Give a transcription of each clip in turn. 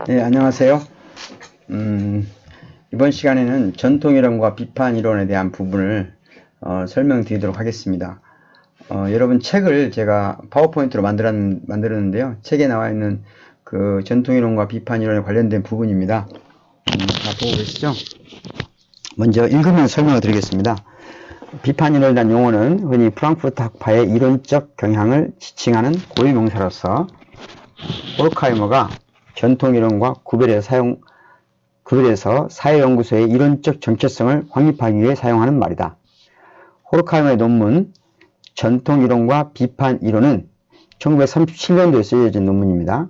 네, 안녕하세요. 이번 시간에는 전통이론과 비판이론에 대한 부분을 설명드리도록 하겠습니다. 여러분 책을 제가 파워포인트로 만들었는데요. 책에 나와 있는 그 전통이론과 비판이론에 관련된 부분입니다. 다 보고 계시죠? 먼저 읽으면 설명을 드리겠습니다. 비판이론이라는 용어는 흔히 프랑크푸르트 학파의 이론적 경향을 지칭하는 고유 명사로서 호르카이머가 전통이론과 구별해서 사회연구소의 이론적 정체성을 확립하기 위해 사용하는 말이다. 호르카이머의 논문 전통이론과 비판이론은 1937년도에 쓰여진 논문입니다.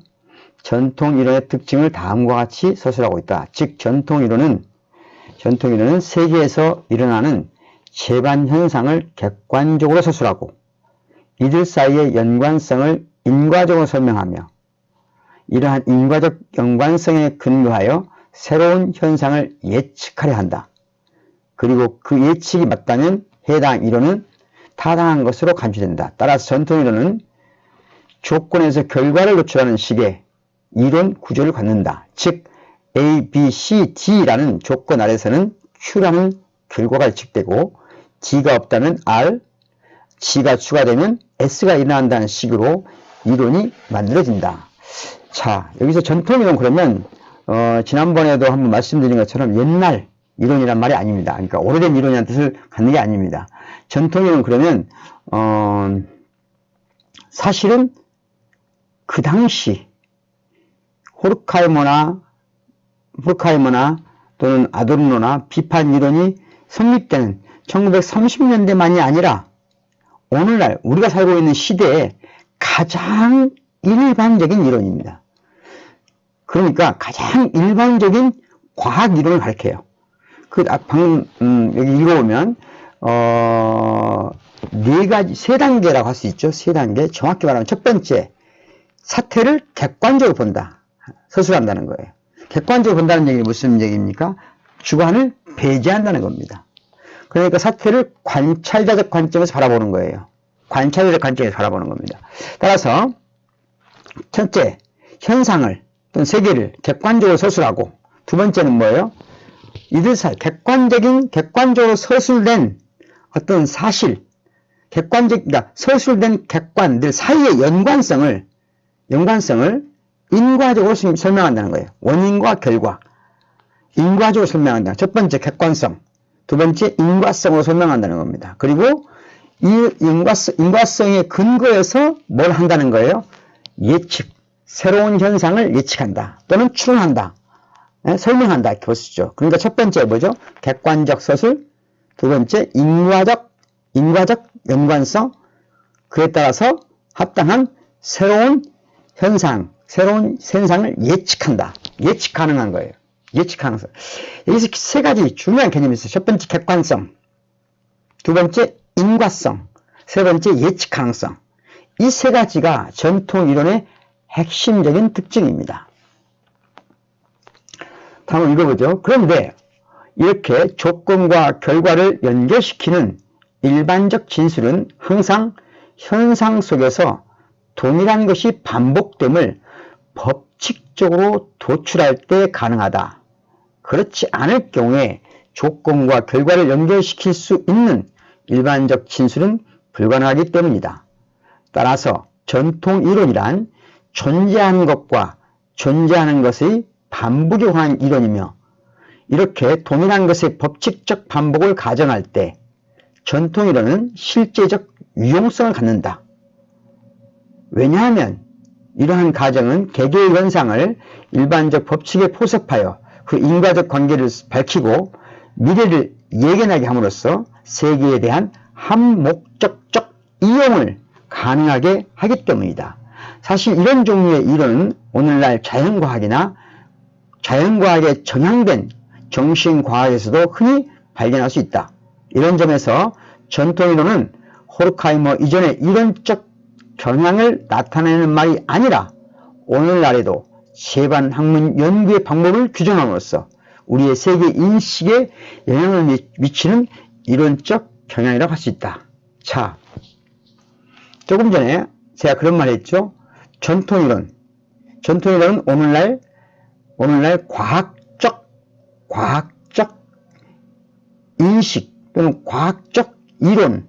전통이론의 특징을 다음과 같이 서술하고 있다. 즉 전통이론은 세계에서 일어나는 재반 현상을 객관적으로 서술하고 이들 사이의 연관성을 인과적으로 설명하며 이러한 인과적 연관성에 근거하여 새로운 현상을 예측하려 한다. 그리고 그 예측이 맞다면 해당 이론은 타당한 것으로 간주된다. 따라서 전통이론은 조건에서 결과를 노출하는 식의 이론 구조를 갖는다. 즉 A, B, C, D라는 조건 아래서는 Q라는 결과가 예측되고 D가 없다면 R, G가 추가되면 S가 일어난다는 식으로 이론이 만들어진다. 자, 여기서 전통이론 그러면 지난번에도 한번 말씀드린 것처럼 옛날 이론이란 말이 아닙니다. 그러니까 오래된 이론이라는 뜻을 갖는 게 아닙니다. 전통이론 그러면 사실은 그 당시 호르카이머나 또는 아도르노나 비판 이론이 성립되는 1930년대만이 아니라 오늘날 우리가 살고 있는 시대에 가장 일반적인 이론입니다. 그러니까 가장 일반적인 과학 이론을 가리켜요. 방금 여기 읽어보면 세 단계라고 할 수 있죠. 세 단계. 정확히 말하면 첫 번째, 사태를 객관적으로 본다. 서술한다는 거예요. 객관적으로 본다는 얘기는 무슨 얘기입니까? 주관을 배제한다는 겁니다. 그러니까 사태를 관찰자적 관점에서 바라보는 거예요. 관찰자적 관점에서 바라보는 겁니다. 따라서 첫째, 현상을 또는 세계를 객관적으로 서술하고, 두 번째는 뭐예요? 이들 사이 객관적으로 서술된 어떤 사실, 그러니까 서술된 객관들 사이의 연관성을 인과적으로 설명한다는 거예요. 원인과 결과, 인과적으로 설명한다. 첫 번째 객관성, 두 번째 인과성으로 설명한다는 겁니다. 그리고 이 인과성의 근거에서 뭘 한다는 거예요? 예측, 새로운 현상을 예측한다 또는 추론한다, 설명한다 이렇게 볼 수 있죠. 그러니까 첫 번째 뭐죠? 객관적 서술, 두 번째 인과적 연관성, 그에 따라서 합당한 새로운 현상을 예측한다. 예측 가능한 거예요. 예측 가능성. 여기서 세 가지 중요한 개념이 있어요. 첫 번째 객관성, 두 번째 인과성, 세 번째 예측 가능성. 이 세 가지가 전통 이론의 핵심적인 특징입니다. 다음 읽어보죠. 그런데 이렇게 조건과 결과를 연결시키는 일반적 진술은 항상 현상 속에서 동일한 것이 반복됨을 법칙적으로 도출할 때 가능하다. 그렇지 않을 경우에 조건과 결과를 연결시킬 수 있는 일반적 진술은 불가능하기 때문이다. 따라서 전통 이론이란 존재하는 것과 존재하는 것의 반복에 관한 이론이며, 이렇게 동일한 것의 법칙적 반복을 가정할 때 전통 이론은 실제적 유용성을 갖는다. 왜냐하면 이러한 가정은 개개의 현상을 일반적 법칙에 포섭하여 그 인과적 관계를 밝히고 미래를 예견하게 함으로써 세계에 대한 한목적적 이용을 가능하게 하기 때문이다. 사실 이런 종류의 이론은 오늘날 자연과학에 정향된 정신과학에서도 흔히 발견할 수 있다. 이런 점에서 전통이론은 호르카이머 이전의 이론적 경향을 나타내는 말이 아니라 오늘날에도 재반 학문 연구의 방법을 규정함으로써 우리의 세계 인식에 영향을 미치는 이론적 경향이라고 할 수 있다. 자, 조금 전에 제가 그런 말 했죠. 전통이론은 오늘날 오늘날 과학적 인식 또는 과학적 이론의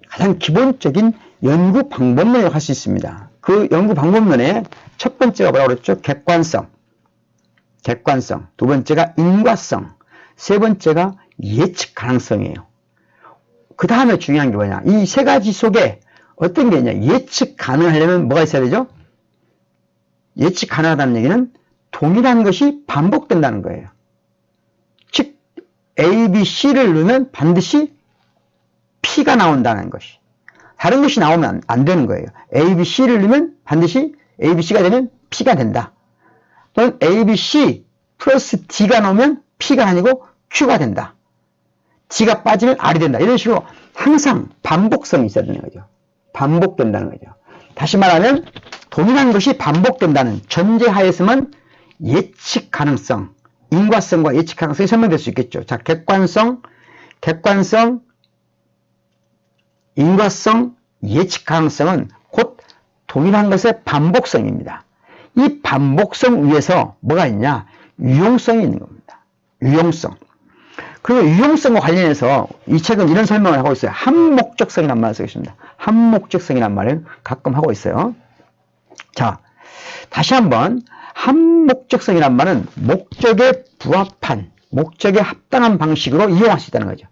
가장 기본적인 연구 방법론이라고 할 수 있습니다. 그 연구 방법론의 첫 번째가 뭐라고 그랬죠? 객관성. 두 번째가 인과성. 세 번째가 예측 가능성이에요. 그 다음에 중요한 게 뭐냐? 이 세 가지 속에 어떤 게 있냐? 예측 가능하려면 뭐가 있어야 되죠? 예측 가능하다는 얘기는 동일한 것이 반복된다는 거예요. 즉 A, B, C를 누르면 반드시 P가 나온다는 것이. 다른 것이 나오면 안 되는 거예요. A, B, C를 누르면 반드시 A, B, C가 되면 P가 된다. 또는 A, B, C 플러스 D가 나오면 P가 아니고 Q가 된다. D가 빠지면 R이 된다. 이런 식으로 항상 반복성이 있어야 되는 거죠. 반복된다는 거죠. 다시 말하면 동일한 것이 반복된다는 전제하에서만 예측 가능성, 인과성과 예측 가능성이 설명될 수 있겠죠. 자, 객관성, 인과성, 예측 가능성은 곧 동일한 것의 반복성입니다. 이 반복성 위에서 뭐가 있냐? 유용성이 있는 겁니다. 유용성. 그리고 유용성과 관련해서 이 책은 이런 설명을 하고 있어요. 한목적성이란 말을 쓰고 있습니다. 한목적성이란 말을 가끔 하고 있어요. 자, 다시 한번 한목적성이란 말은 목적에 부합한, 목적에 합당한 방식으로 이용할 수 있다는 거죠.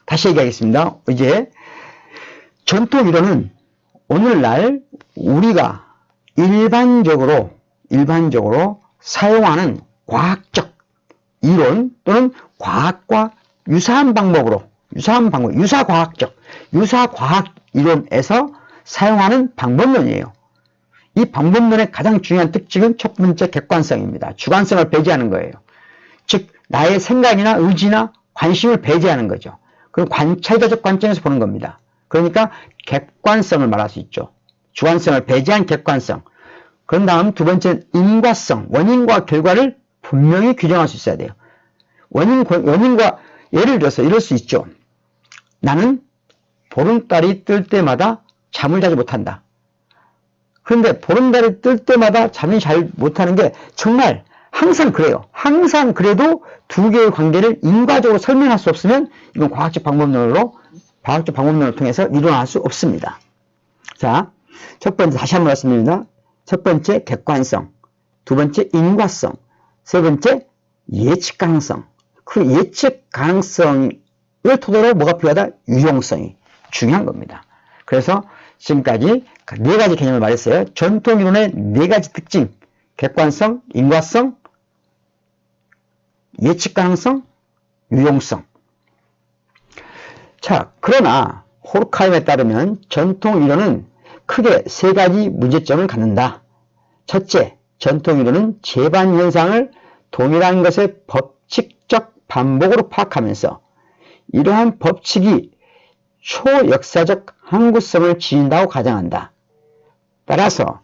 다시 얘기하겠습니다. 이제 전통이론은 오늘날 우리가 일반적으로 사용하는 과학적 이론 또는 과학과 유사한 방법으로, 유사과학 이론에서 사용하는 방법론이에요. 이 방법론의 가장 중요한 특징은 첫 번째 객관성입니다. 주관성을 배제하는 거예요. 즉 나의 생각이나 의지나 관심을 배제하는 거죠. 그럼 관찰자적 관점에서 보는 겁니다. 그러니까 객관성을 말할 수 있죠. 주관성을 배제한 객관성. 그런 다음 두 번째는 인과성, 원인과 결과를 분명히 규정할 수 있어야 돼요. 원인과 예를 들어서 이럴 수 있죠. 나는 보름달이 뜰 때마다 잠을 자지 못한다. 그런데 보름달이 뜰 때마다 잠이 잘 못하는 게 정말 항상 그래요. 항상 그래도 두 개의 관계를 인과적으로 설명할 수 없으면 이건 과학적 방법론을 통해서 이론할 수 없습니다. 자, 첫 번째 다시 한번 말씀드립니다. 첫 번째 객관성, 두 번째 인과성, 세 번째 예측 가능성. 그 예측 가능성을 토대로 뭐가 필요하다? 유용성이 중요한 겁니다. 그래서 지금까지 네 가지 개념을 말했어요. 전통이론의 네 가지 특징, 객관성, 인과성, 예측 가능성, 유용성. 자, 그러나 호르카임에 따르면 전통이론은 크게 세 가지 문제점을 갖는다. 첫째, 전통이론은 재반현상을 동일한 것의 법칙적 반복으로 파악하면서 이러한 법칙이 초역사적 항구성을 지닌다고 가정한다. 따라서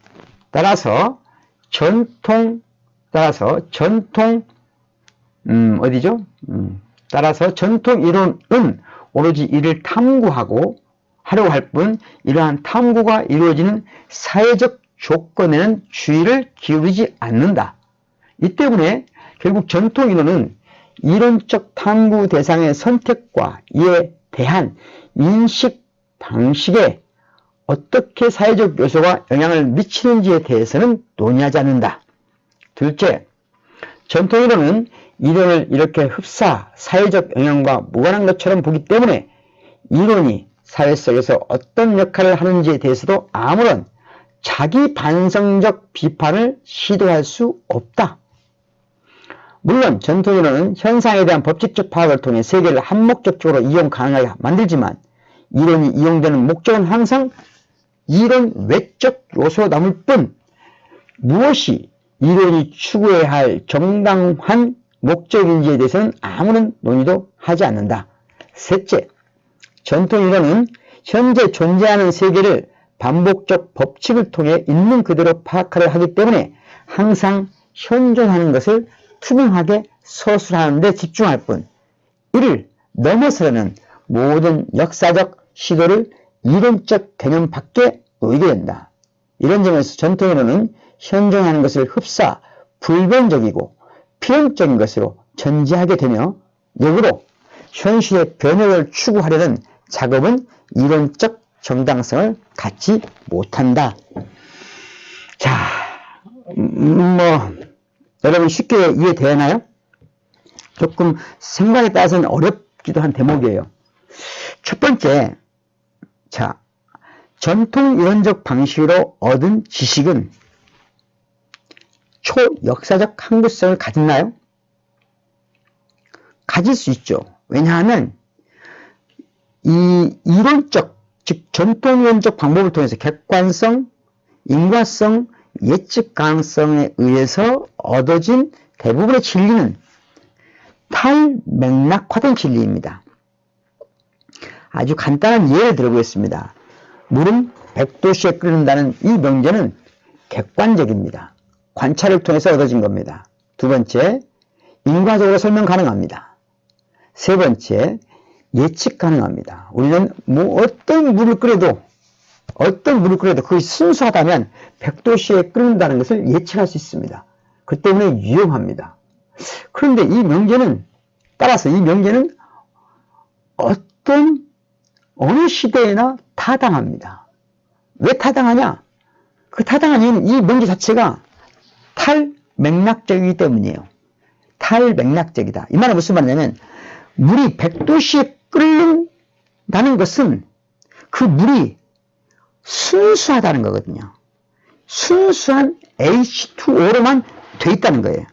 전통 이론은 오로지 이를 탐구하고 하려고 할 뿐 이러한 탐구가 이루어지는 사회적 조건에는 주의를 기울이지 않는다. 이 때문에 결국 전통이론은 이론적 탐구 대상의 선택과 이에 대한 인식 방식에 어떻게 사회적 요소가 영향을 미치는지에 대해서는 논의하지 않는다. 둘째, 전통이론은 이론을 이렇게 흡사 사회적 영향과 무관한 것처럼 보기 때문에 이론이 사회 속에서 어떤 역할을 하는지에 대해서도 아무런 자기 반성적 비판을 시도할 수 없다. 물론 전통이론은 현상에 대한 법칙적 파악을 통해 세계를 한목적으로 이용 가능하게 만들지만 이론이 이용되는 목적은 항상 이론 외적 요소로 남을 뿐 무엇이 이론이 추구해야 할 정당한 목적인지에 대해서는 아무런 논의도 하지 않는다. 셋째, 전통이론은 현재 존재하는 세계를 반복적 법칙을 통해 있는 그대로 파악하려 하기 때문에 항상 현존하는 것을 투명하게 서술하는 데 집중할 뿐 이를 넘어서는 모든 역사적 시도를 이론적 개념 밖에 놓이게 된다. 이런 점에서 전통이론은 현존하는 것을 흡사 불변적이고 필연적인 것으로 전제하게 되며 역으로 현실의 변혁을 추구하려는 작업은 이론적 정당성을 갖지 못한다. 자, 여러분 쉽게 이해되나요? 조금 생각에 따라서는 어렵기도 한 대목이에요. 첫 번째, 자, 전통 이론적 방식으로 얻은 지식은 초역사적 항구성을 가졌나요? 가질 수 있죠. 왜냐하면 이 이론적, 즉 전통 이론적 방법을 통해서 객관성, 인과성, 예측 가능성에 의해서 얻어진 대부분의 진리는 탈맥락화된 진리입니다. 아주 간단한 예를 들어보겠습니다. 물은 100도씨에 끓는다는 이 명제는 객관적입니다. 관찰을 통해서 얻어진 겁니다. 두 번째, 인과적으로 설명 가능합니다. 세 번째, 예측 가능합니다. 우리는 어떤 물을 끓여도 그것이 순수하다면 100도씨에 끓는다는 것을 예측할 수 있습니다. 그 때문에 위험합니다. 그런데 이 명제는 어느 시대에나 타당합니다. 왜 타당하냐? 그 타당한 이유는 이 명제 자체가 탈맥락적이기 때문이에요. 탈맥락적이다. 이 말은 무슨 말이냐면 물이 100도씨에 끓는다는 것은 그 물이 순수하다는 거거든요. 순수한 H2O로만 돼 있다는 거예요.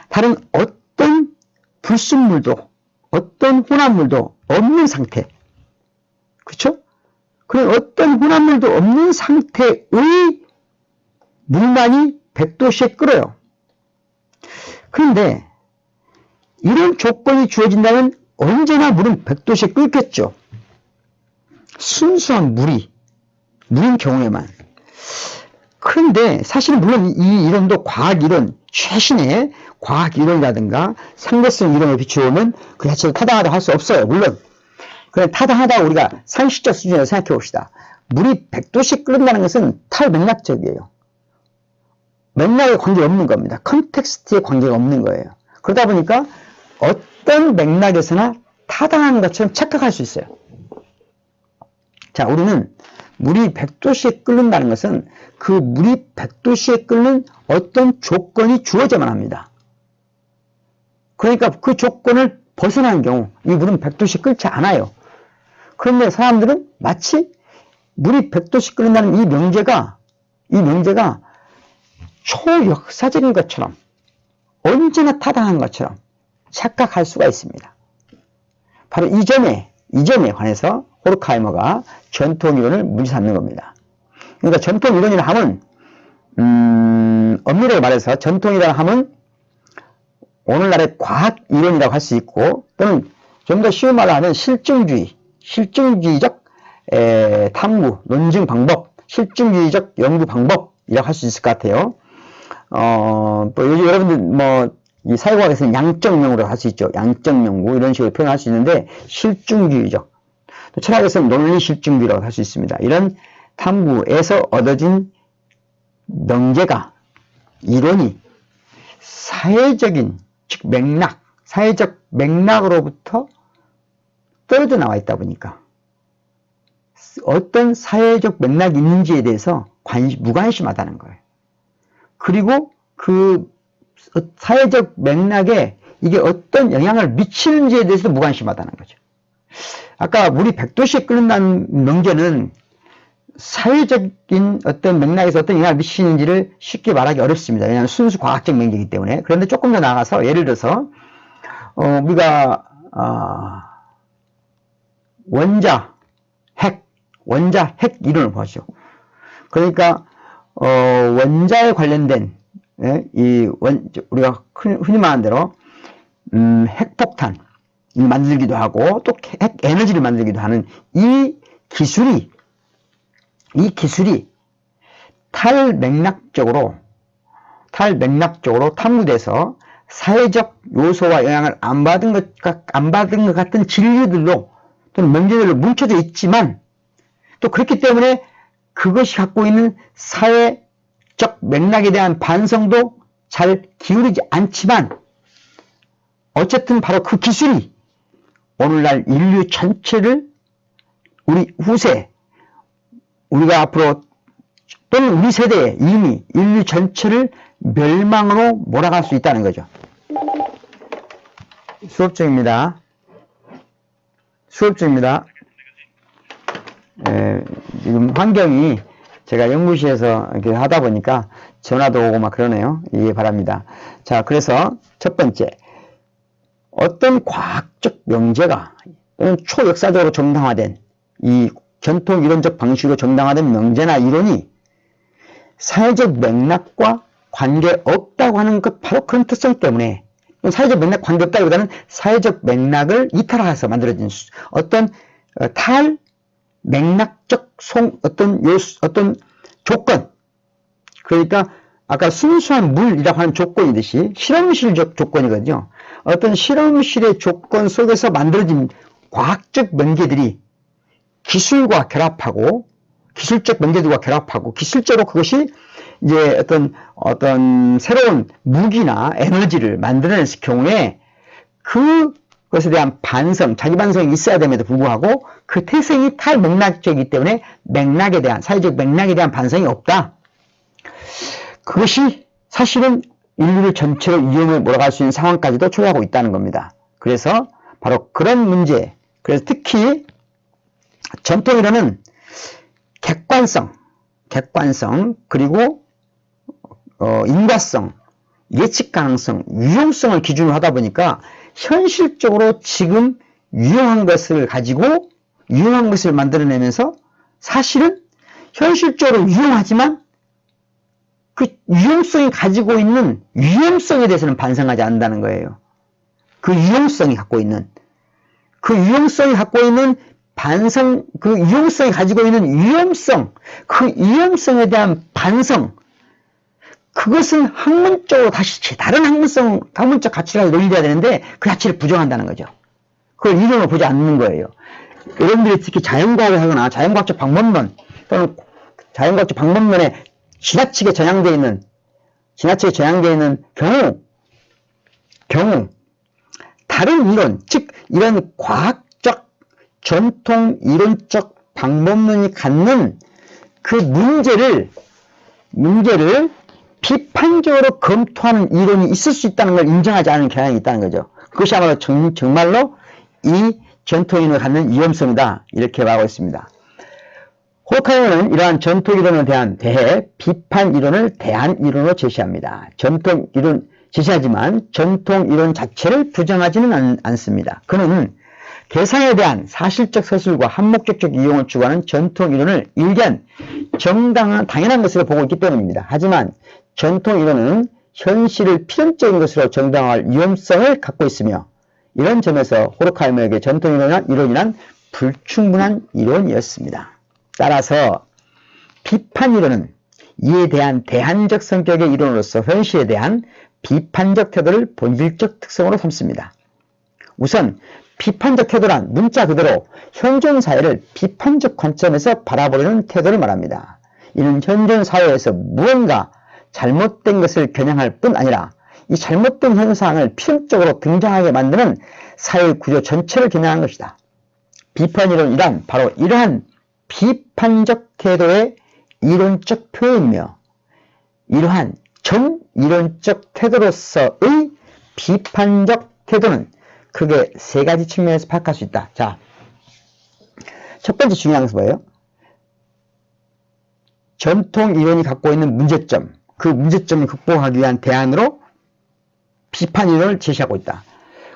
다른 어떤 불순물도 어떤 혼합물도 없는 상태. 그렇죠? 그런 어떤 혼합물도 없는 상태의 물만이 100도씨에 끓어요. 그런데 이런 조건이 주어진다면 언제나 물은 100도씨에 끓겠죠. 순수한 물인 경우에만. 그런데 사실은 물론 이 이론도 과학이론, 최신의 과학이론이라든가 상대성 이론에 비추어보면 그 자체로 타당하다고 할 수 없어요. 물론 그냥 타당하다고 우리가 상식적 수준에서 생각해 봅시다. 물이 100도씩 끓는다는 것은 탈맥락적이에요. 맥락에 관계가 없는 겁니다. 컨텍스트에 관계가 없는 거예요. 그러다 보니까 어떤 맥락에서나 타당한 것처럼 착각할 수 있어요. 자, 우리는 물이 100도씨에 끓는다는 것은 그 물이 100도씨에 끓는 어떤 조건이 주어져야만 합니다. 그러니까 그 조건을 벗어나는 경우 이 물은 100도씨에 끓지 않아요. 그런데 사람들은 마치 물이 100도씩 끓는다는 이 명제가 초역사적인 것처럼 언제나 타당한 것처럼 착각할 수가 있습니다. 바로 이 점에 관해서 호르카이머가 전통이론을 문제 삼는 겁니다. 그러니까 전통이론이라 하면 엄밀하게 말해서 전통이라 하면 오늘날의 과학이론이라고 할 수 있고 또는 좀 더 쉬운 말로 하면 실증주의적 탐구, 논증 방법, 실증주의적 연구 방법이라고 할 수 있을 것 같아요. 요즘 여러분들 이 사회과학에서는 양적 연구라고 할 수 있죠. 양적 연구 이런 식으로 표현할 수 있는데 실증주의적, 또 철학에서는 논리 실증주의라고 할 수 있습니다. 이런 탐구에서 얻어진 명제가 이론이 사회적인 즉 맥락, 사회적 맥락으로부터 떨어져 나와 있다 보니까 어떤 사회적 맥락이 있는지에 대해서 무관심하다는 거예요. 그리고 그 사회적 맥락에 이게 어떤 영향을 미치는지에 대해서도 무관심하다는 거죠. 아까 물이 100도씨에 끓는다는 명제는 사회적인 어떤 맥락에서 어떤 영향을 미치는지를 쉽게 말하기 어렵습니다. 왜냐하면 순수 과학적 명제이기 때문에. 그런데 조금 더 나아가서 예를 들어서 우리가 원자, 핵 이론을 보죠. 그러니까 원자에 관련된 우리가 흔히 말하는 대로 핵폭탄 만들기도 하고 또 핵 에너지를 만들기도 하는 이 기술이 탈맥락적으로 탐구돼서 사회적 요소와 영향을 안 받은 것 같은 진리들로 또는 명제들로 뭉쳐져 있지만 또 그렇기 때문에 그것이 갖고 있는 사회적 맥락에 대한 반성도 잘 기울이지 않지만 어쨌든 바로 그 기술이 오늘날 인류 전체를 우리 후세, 우리가 앞으로 또는 우리 세대에 이미 인류 전체를 멸망으로 몰아갈 수 있다는 거죠. 수업 중입니다. 지금 환경이 제가 연구실에서 이렇게 하다 보니까 전화도 오고 막 그러네요. 이해 바랍니다. 자, 그래서 첫 번째, 어떤 과학적 명제가 또는 초역사적으로 정당화된 이 전통 이론적 방식으로 정당화된 명제나 이론이 사회적 맥락과 관계없다고 하는 것, 바로 그런 특성 때문에, 사회적 맥락 관계없다기보다는 사회적 맥락을 이탈해서 만들어진 어떤 맥락적 어떤 조건, 그러니까 아까 순수한 물이라고 하는 조건이듯이 실험실적 조건이거든요. 어떤 실험실의 조건 속에서 만들어진 과학적 명제들이 기술과 결합하고, 기술적 명제들과 결합하고, 기술적으로 그것이 이제 어떤 새로운 무기나 에너지를 만들어냈을 경우에 그것에 대한 반성, 자기 반성이 있어야 됨에도 불구하고 그 태생이 탈맥락적이기 때문에 맥락에 대한, 사회적 맥락에 대한 반성이 없다. 그것이 사실은 인류를 전체로 위험에 몰아갈 수 있는 상황까지도 초래하고 있다는 겁니다. 그래서 바로 그런 문제, 그래서 특히 전통이라는 객관성, 그리고 인과성, 예측 가능성, 유용성을 기준으로 하다 보니까 현실적으로 지금 유용한 것을 가지고 유용한 것을 만들어내면서 사실은 현실적으로 유용하지만 그 유용성이 가지고 있는 위험성에 대해서는 반성하지 않는다는 거예요. 그 유용성이 갖고 있는 반성, 그 유용성이 가지고 있는 위험성, 그 위험성에 대한 반성, 그것은 학문적으로 다시 다른 학문적 가치를 논의해야 되는데 그 가치를 부정한다는 거죠. 그걸 이론으로 보지 않는 거예요. 여러분들이 특히 자연과학을 하거나 자연과학적 방법론 또는 자연과학적 방법론에 지나치게 전향되어 있는 경우 다른 이론, 즉 이런 과학적 전통 이론적 방법론이 갖는 그 문제를 비판적으로 검토하는 이론이 있을 수 있다는 걸 인정하지 않은 경향이 있다는 거죠. 그것이 아마도 정말로 이 전통 이론을 갖는 위험성이다, 이렇게 말하고 있습니다. 호르카이머는 이러한 전통 이론에 대해 비판 이론을 대안 이론으로 제시합니다. 전통 이론 제시하지만 전통 이론 자체를 부정하지는 않습니다. 그는 계상에 대한 사실적 서술과 한목적적 이용을 추구하는 전통 이론을 일견 당연한 것으로 보고 있기 때문입니다. 하지만 전통 이론은 현실을 필연적인 것으로 정당화할 위험성을 갖고 있으며 이런 점에서 호르카이머에게 전통 이론이란 불충분한 이론이었습니다. 따라서 비판 이론은 이에 대한 대안적 성격의 이론으로서 현실에 대한 비판적 태도를 본질적 특성으로 삼습니다. 우선 비판적 태도란 문자 그대로 현존 사회를 비판적 관점에서 바라보려는 태도를 말합니다. 이는 현존 사회에서 무언가 잘못된 것을 겨냥할 뿐 아니라 이 잘못된 현상을 필연적으로 등장하게 만드는 사회 구조 전체를 겨냥한 것이다. 비판 이론이란 바로 이러한 비판적 태도의 이론적 표현이며 이러한 정이론적 태도로서의 비판적 태도는 크게 세 가지 측면에서 파악할 수 있다. 자, 첫 번째 중요한 것은 뭐예요? 전통 이론이 갖고 있는 문제점, 그 문제점을 극복하기 위한 대안으로 비판 이론을 제시하고 있다.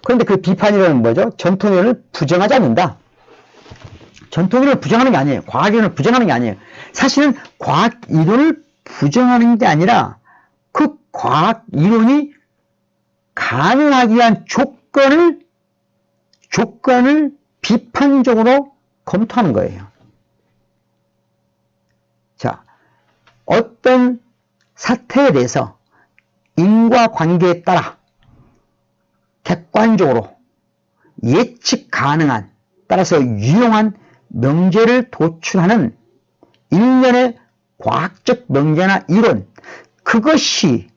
그런데 그 비판 이론은 뭐죠? 전통 이론을 부정하지 않는다. 전통 이론을 부정하는 게 아니에요. 과학 이론을 부정하는 게 아니에요. 사실은 과학 이론을 부정하는 게 아니라 그 과학 이론이 가능하기 위한 조건을 비판적으로 검토하는 거예요. 자, 어떤 사태에 대해서 인과관계에 따라 객관적으로 예측 가능한, 따라서 유용한 명제를 도출하는 일련의 과학적 명제나 이론, 그것이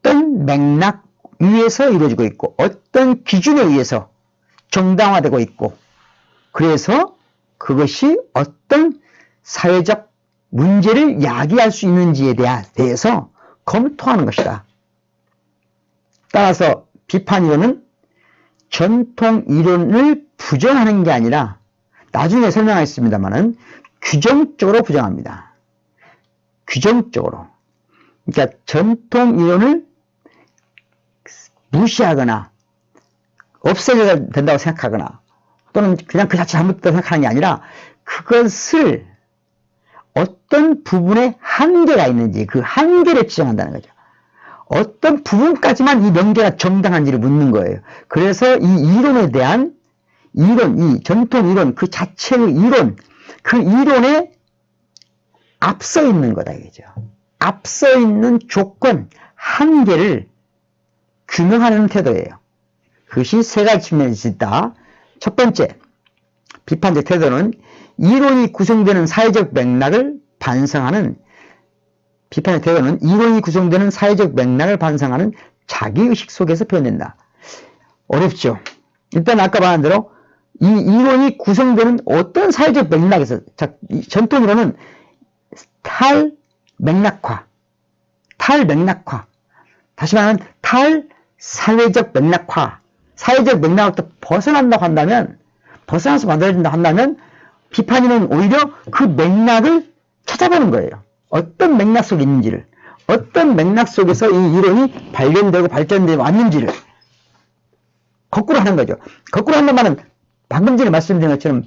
어떤 맥락 위에서 이루어지고 있고 어떤 기준에 의해서 정당화되고 있고 그래서 그것이 어떤 사회적 문제를 야기할 수 있는지에 대해서 검토하는 것이다. 따라서 비판이론은 전통 이론을 부정하는 게 아니라 나중에 설명하겠습니다만은 규정적으로 부정합니다. 규정적으로. 그러니까 전통 이론을 무시하거나 없애야 된다고 생각하거나 또는 그냥 그 자체 잘못됐다고 생각하는 게 아니라 그것을 어떤 부분에 한계가 있는지 그 한계를 지정한다는 거죠. 어떤 부분까지만 이 명제가 정당한지를 묻는 거예요. 그래서 이 이론에 대한 이 전통 이론 그 자체의 이론 그 이론에 앞서 있는 거다 이거죠. 앞서 있는 조건 한계를 규명하는 태도예요. 그것이 세 가지 측면이 있다. 첫 번째, 비판적 태도는 이론이 구성되는 사회적 맥락을 반성하는 비판적 태도는 이론이 구성되는 사회적 맥락을 반성하는 자기의식 속에서 표현된다. 어렵죠. 일단 아까 말한 대로 이 이론이 구성되는 어떤 사회적 맥락에서 전통 이론은 탈맥락화 다시 말하면 탈사회적 맥락화 사회적 맥락부터 벗어난다고 한다면 벗어나서 만들어진다 한다면 비판이는 오히려 그 맥락을 찾아보는 거예요. 어떤 맥락 속에 있는지를 어떤 맥락 속에서 이 이론이 발견되고 발전되고 왔는지를 거꾸로 하는 거죠. 거꾸로 한단 말은 방금 전에 말씀드린 것처럼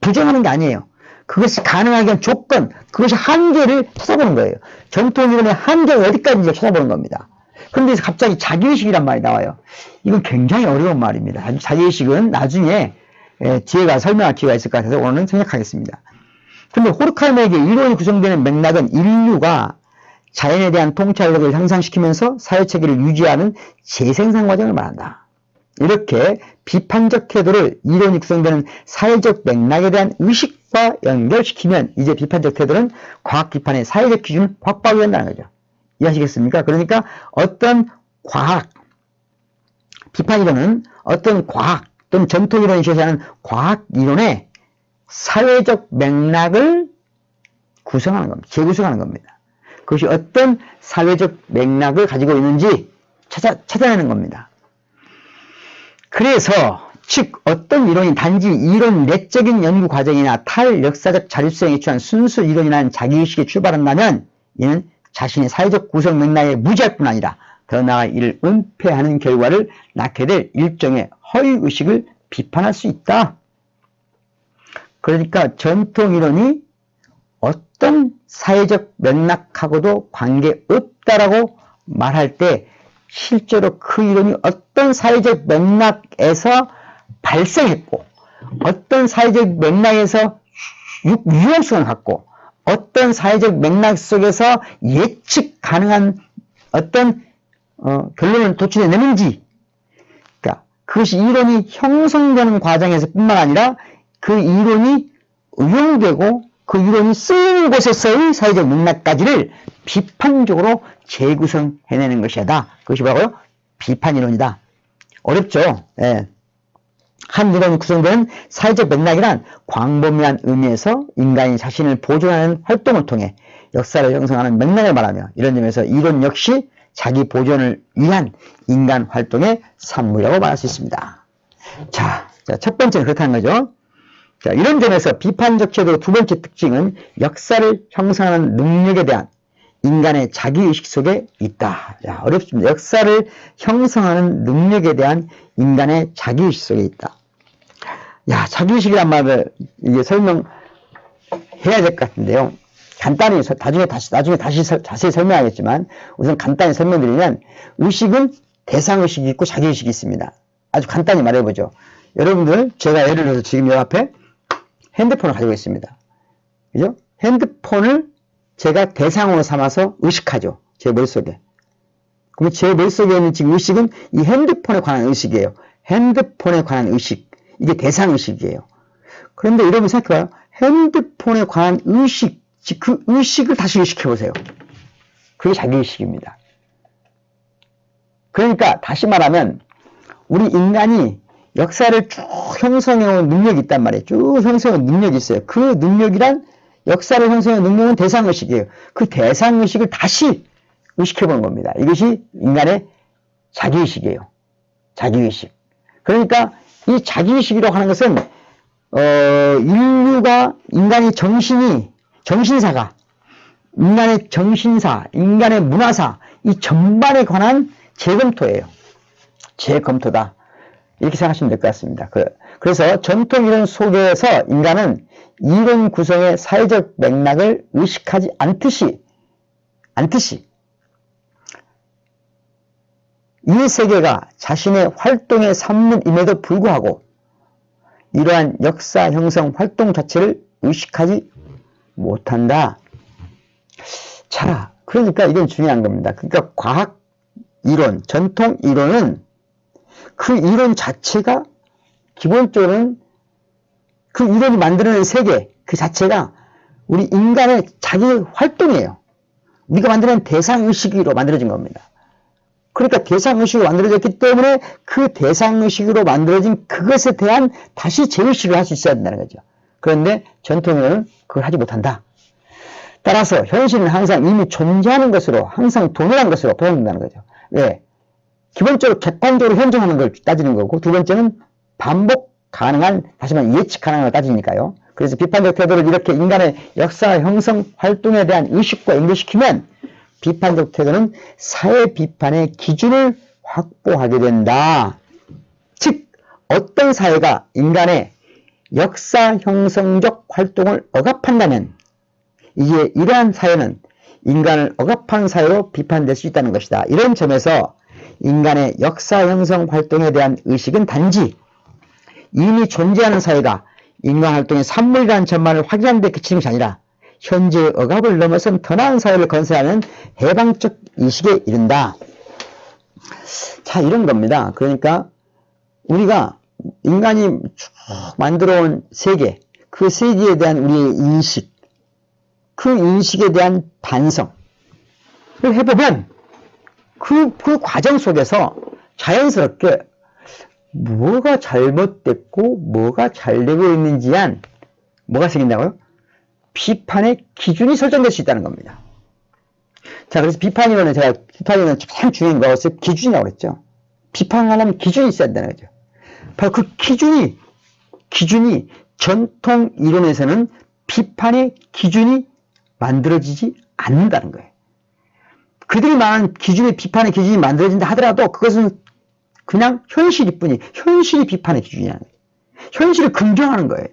부정하는 게 아니에요. 그것이 가능하게 한 조건, 그것이 한계를 찾아보는 거예요. 전통 이론의 한계가 어디까지인지 찾아보는 겁니다. 그런데 갑자기 자기의식이란 말이 나와요. 이건 굉장히 어려운 말입니다. 자기의식은 나중에 뒤에 가서 설명할 기회가 있을 것 같아서 오늘은 생략하겠습니다. 그런데 호르카임에게 이론이 구성되는 맥락은 인류가 자연에 대한 통찰력을 향상시키면서 사회체계를 유지하는 재생산 과정을 말한다. 이렇게 비판적 태도를 이론이 구성되는 사회적 맥락에 대한 의식과 연결시키면 이제 비판적 태도는 과학 비판의 사회적 기준을 확보하게 된다는 거죠. 이해하시겠습니까? 그러니까 어떤 과학, 비판 이론은 어떤 과학 또는 전통 이론이 제시하는 과학 이론의 사회적 맥락을 구성하는 겁니다. 재구성하는 겁니다. 그것이 어떤 사회적 맥락을 가지고 있는지 찾아내는 겁니다. 그래서 즉 어떤 이론이 단지 이론 내적인 연구 과정이나 탈역사적 자립성에 취한 순수 이론이라는 자기의식에 출발한다면 이는 자신의 사회적 구성 맥락에 무지할 뿐 아니라 더 나아 이를 은폐하는 결과를 낳게 될 일종의 허위의식을 비판할 수 있다. 그러니까 전통 이론이 어떤 사회적 맥락하고도 관계없다라고 말할 때 실제로 그 이론이 어떤 사회적 맥락에서 발생했고 어떤 사회적 맥락에서 유용성을 갖고 어떤 사회적 맥락 속에서 예측 가능한 어떤 결론을 도출해내는지 그러니까 그것이 이론이 형성되는 과정에서 뿐만 아니라 그 이론이 응용되고 그 이론이 쓰이는 곳에서의 사회적 맥락까지를 비판적으로 재구성해내는 것이다. 그것이 뭐라고요? 비판이론이다. 어렵죠? 예. 한 이론이 구성되는 사회적 맥락이란 광범위한 의미에서 인간이 자신을 보존하는 활동을 통해 역사를 형성하는 맥락을 말하며 이런 점에서 이론 역시 자기 보존을 위한 인간 활동의 산물이라고 말할 수 있습니다. 자, 첫 번째는 그렇다는 거죠. 자, 이런 점에서 비판적 태도의 두 번째 특징은 역사를 형성하는 능력에 대한 인간의 자기의식 속에 있다. 야, 어렵습니다. 역사를 형성하는 능력에 대한 인간의 자기의식 속에 있다. 야, 자기의식이란 말을 이게 설명해야 될 것 같은데요. 간단히, 나중에 다시 자세히 설명하겠지만, 우선 간단히 설명드리면, 의식은 대상의식이 있고 자기의식이 있습니다. 아주 간단히 말해보죠. 여러분들, 제가 예를 들어서 지금 여 앞에 핸드폰을 가지고 있습니다. 그죠? 핸드폰을 제가 대상으로 삼아서 의식하죠. 제 머릿속에. 그럼 제 머릿속에 있는 지금 의식은 이 핸드폰에 관한 의식이에요. 핸드폰에 관한 의식. 이게 대상의식이에요. 그런데 여러분 생각해봐요. 핸드폰에 관한 의식, 그 의식을 다시 의식해보세요. 그게 자기의식입니다. 그러니까 다시 말하면 우리 인간이 역사를 쭉 형성해온 능력이 있단 말이에요. 쭉 형성해온 능력이 있어요. 그 능력이란 역사를 형성해온 능력은 대상의식이에요. 그 대상의식을 다시 의식해보는 겁니다. 이것이 인간의 자기의식이에요. 자기의식. 그러니까 이 자기의식이라고 하는 것은 인류가 인간의 정신사가 인간의 정신사, 인간의 문화사 이 전반에 관한 재검토예요. 재검토다. 이렇게 생각하시면 될 것 같습니다. 그래서 전통 이론 속에서 인간은 이론 구성의 사회적 맥락을 의식하지 않듯이 이 세계가 자신의 활동의 산물임에도 불구하고 이러한 역사 형성 활동 자체를 의식하지 못한다. 자, 그러니까 이건 중요한 겁니다. 그러니까 과학 이론, 전통 이론은 그 이론 자체가 기본적으로는 그 이론이 만들어낸 세계 그 자체가 우리 인간의 자기 활동이에요. 우리가 만들어낸 대상의식으로 만들어진 겁니다. 그러니까 대상의식으로 만들어졌기 때문에 그 대상의식으로 만들어진 그것에 대한 다시 재의식을 할 수 있어야 된다는 거죠. 그런데 전통이론은 그걸 하지 못한다. 따라서 현실은 항상 이미 존재하는 것으로 항상 동일한 것으로 보여진다는 거죠. 왜? 기본적으로 객관적으로 현존하는 걸 따지는 거고 두 번째는 반복 가능한 다시 말하면 예측 가능한 걸 따지니까요. 그래서 비판적 태도를 이렇게 인간의 역사 형성 활동에 대한 의식과 연결시키면 비판적 태도는 사회 비판의 기준을 확보하게 된다. 즉 어떤 사회가 인간의 역사 형성적 활동을 억압한다면 이제 이러한 사회는 인간을 억압한 사회로 비판될 수 있다는 것이다. 이런 점에서 인간의 역사 형성 활동에 대한 의식은 단지 이미 존재하는 사회가 인간 활동의 산물이라는 전만을 확인하는 데 그치는 것이 아니라 현재의 억압을 넘어선 더 나은 사회를 건설하는 해방적 의식에 이른다. 자, 이런 겁니다. 그러니까 우리가 인간이 쭉 만들어온 세계, 그 세계에 대한 우리의 인식, 그 인식에 대한 반성을 해보면 그 과정 속에서 자연스럽게 뭐가 잘못됐고 뭐가 잘 되고 있는지한 뭐가 생긴다고요? 비판의 기준이 설정될 수 있다는 겁니다. 자, 그래서 비판이론은 참 중요한 것을 기준이라고 그랬죠. 비판을 하려면 기준이 있어야 된다는 거죠. 바로 그 기준이 전통 이론에서는 비판의 기준이 만들어지지 않는다는 거예요. 그들이 말하는 비판의 기준이 만들어진다 하더라도 그것은 그냥 현실일 뿐이 현실이 비판의 기준이라는 거예요. 현실을 긍정하는 거예요.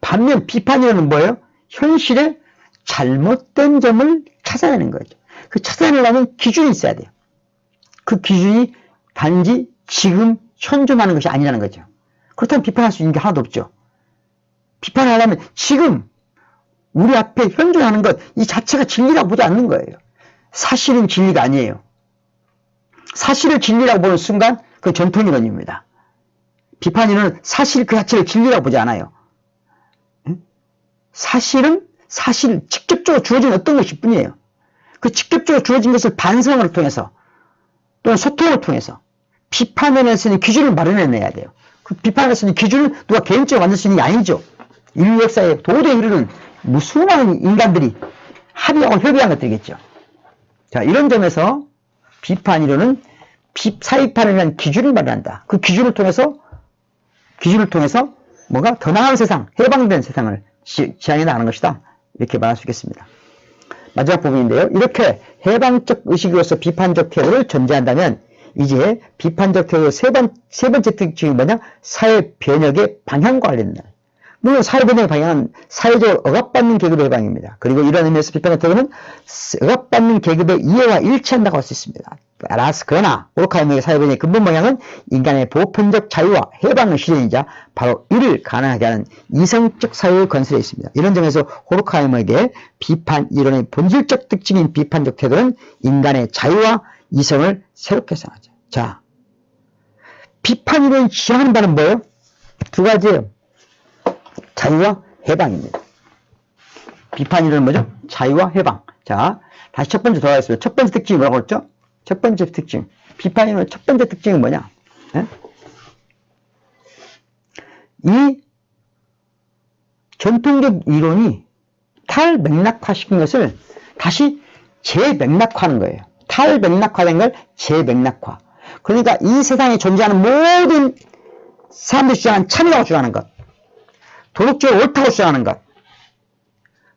반면 비판이론은 뭐예요? 현실의 잘못된 점을 찾아내는 거죠. 그 찾아내려면 기준이 있어야 돼요. 그 기준이 단지 지금 현존하는 것이 아니라는 거죠. 그렇다면 비판할 수 있는 게 하나도 없죠. 비판하려면 지금 우리 앞에 현존하는 것 이 자체가 진리라고 보지 않는 거예요. 사실은 진리가 아니에요. 사실을 진리라고 보는 순간 그건 전통이론입니다. 비판이론은 사실 그 자체를 진리라고 보지 않아요. 사실은 직접적으로 주어진 어떤 것일 뿐이에요. 그 직접적으로 주어진 것을 반성을 통해서 또는 소통을 통해서 비판할 수 있는 기준을 마련해내야 돼요. 그 비판할 수 있는 기준을 누가 개인적으로 만들 수 있는 게 아니죠. 인류 역사에 도저히 이르는 무수많은 인간들이 합의하고 협의한 것들이겠죠. 자, 이런 점에서 비판이론은 사회비판을 위한 기준을 마련한다. 그 기준을 통해서 뭔가 더 나은 세상, 해방된 세상을 지향해 나가는 것이다. 이렇게 말할 수 있겠습니다. 마지막 부분인데요. 이렇게 해방적 의식으로서 비판적 태도를 전제한다면 이제 비판적 태도의 세 번째 특징이 뭐냐? 사회 변혁의 방향과 관련된다. 물론 사회 변혁의 방향은 사회적으로 억압받는 계급의 해방입니다. 그리고 이런 의미에서 비판적 태도는 억압받는 계급의 이해와 일치한다고 할 수 있습니다. 그러나 호르카이머의 사회 변혁의 근본 방향은 인간의 보편적 자유와 해방의 실현이자 바로 이를 가능하게 하는 이성적 사회의 건설에 있습니다. 이런 점에서 호르카이머에게 비판 이론의 본질적 특징인 비판적 태도는 인간의 자유와 이성을 새롭게 생각하죠. 자, 비판 이론이 지향하는 바는 뭐예요? 두 가지예요. 자유와 해방입니다. 비판 이론은 뭐죠? 자유와 해방. 자, 다시 첫 번째 돌아가겠습니다. 첫 번째 특징이 뭐라고 했죠? 첫 번째 특징. 비판 이론의 첫 번째 특징은 뭐냐? 예? 이 전통적 이론이 탈맥락화시킨 것을 다시 재맥락화하는 거예요. 탈맥락화된 걸 재맥락화. 그러니까 이 세상에 존재하는 모든 사람들이 주장하는 참이라고 주장하는 것, 도덕적으로 옳다고 주장하는 것,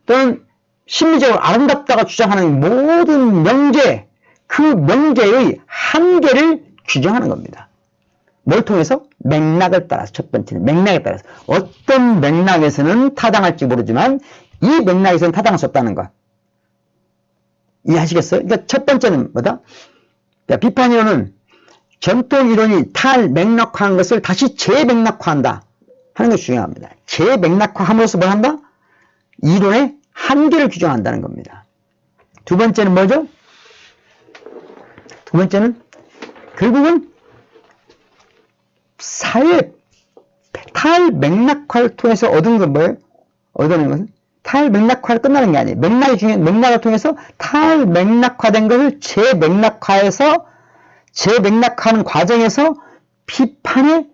또는 심리적으로 아름답다고 주장하는 모든 명제, 그 명제의 한계를 규정하는 겁니다. 뭘 통해서? 맥락을 따라서. 첫 번째는 맥락에 따라서. 어떤 맥락에서는 타당할지 모르지만 이 맥락에서는 타당할 수 없다는 것. 이해하시겠어요? 그러니까 첫 번째는 뭐다? 비판 이론은 전통 이론이 탈맥락화한 것을 다시 재맥락화한다 하는 것이 중요합니다. 재맥락화함으로써 뭘 한다? 이론의 한계를 규정한다는 겁니다. 두 번째는 뭐죠? 두 번째는 결국은 사회 탈맥락화를 통해서 얻은 건 뭐예요? 얻는 것은 탈맥락화를 끝나는 게 아니에요. 맥락을 통해서 탈맥락화된 것을 재맥락화하는 과정에서 비판의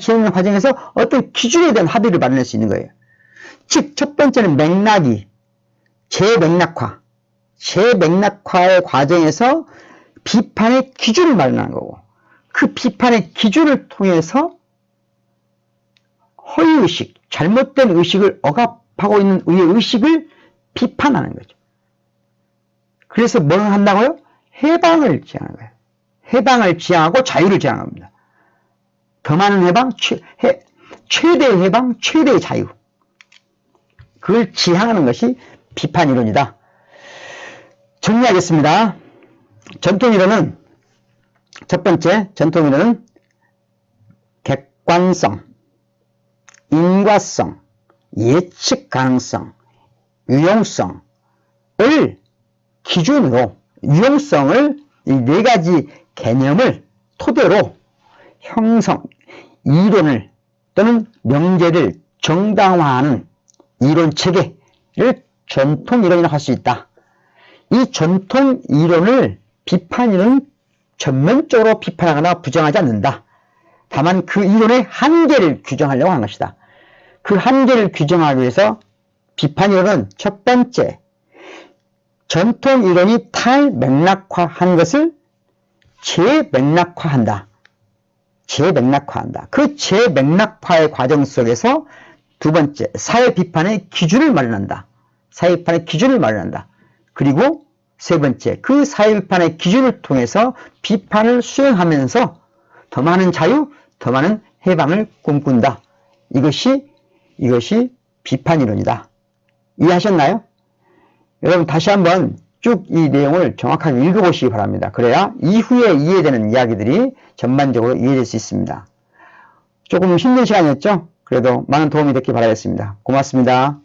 진행하는 과정에서 어떤 기준에 대한 합의를 마련할 수 있는 거예요. 즉, 첫 번째는 맥락이 재맥락화의 과정에서 비판의 기준을 마련하는 거고, 그 비판의 기준을 통해서 허위의식, 잘못된 의식을 억압하고 있는 의식을 비판하는 거죠. 그래서 뭘 한다고요? 해방을 지향하는 거예요. 해방을 지향하고 자유를 지향합니다. 더 많은 해방, 최대의 해방, 최대의 자유. 그걸 지향하는 것이 비판 이론이다. 정리하겠습니다. 전통이론은 첫 번째, 전통이론은 객관성, 인과성, 예측 가능성, 유용성을 기준으로, 유용성을 이 네 가지 개념을 토대로 이론을 또는 명제를 정당화하는 이론 체계를 전통이론이라고 할 수 있다. 이 전통이론을 비판이론은 전면적으로 비판하거나 부정하지 않는다. 다만 그 이론의 한계를 규정하려고 하는 것이다. 그 한계를 규정하기 위해서 비판이론은 첫 번째, 전통이론이 탈맥락화한 것을 재맥락화한다. 그 재맥락화의 과정 속에서 두 번째, 사회 비판의 기준을 마련한다. 그리고 세 번째, 그 사회 비판의 기준을 통해서 비판을 수행하면서 더 많은 자유, 더 많은 해방을 꿈꾼다. 이것이 비판이론이다. 이해하셨나요? 여러분 다시 한번 쭉 이 내용을 정확하게 읽어보시기 바랍니다. 그래야 이후에 이해되는 이야기들이 전반적으로 이해될 수 있습니다. 조금 힘든 시간이었죠? 그래도 많은 도움이 됐길 바라겠습니다. 고맙습니다.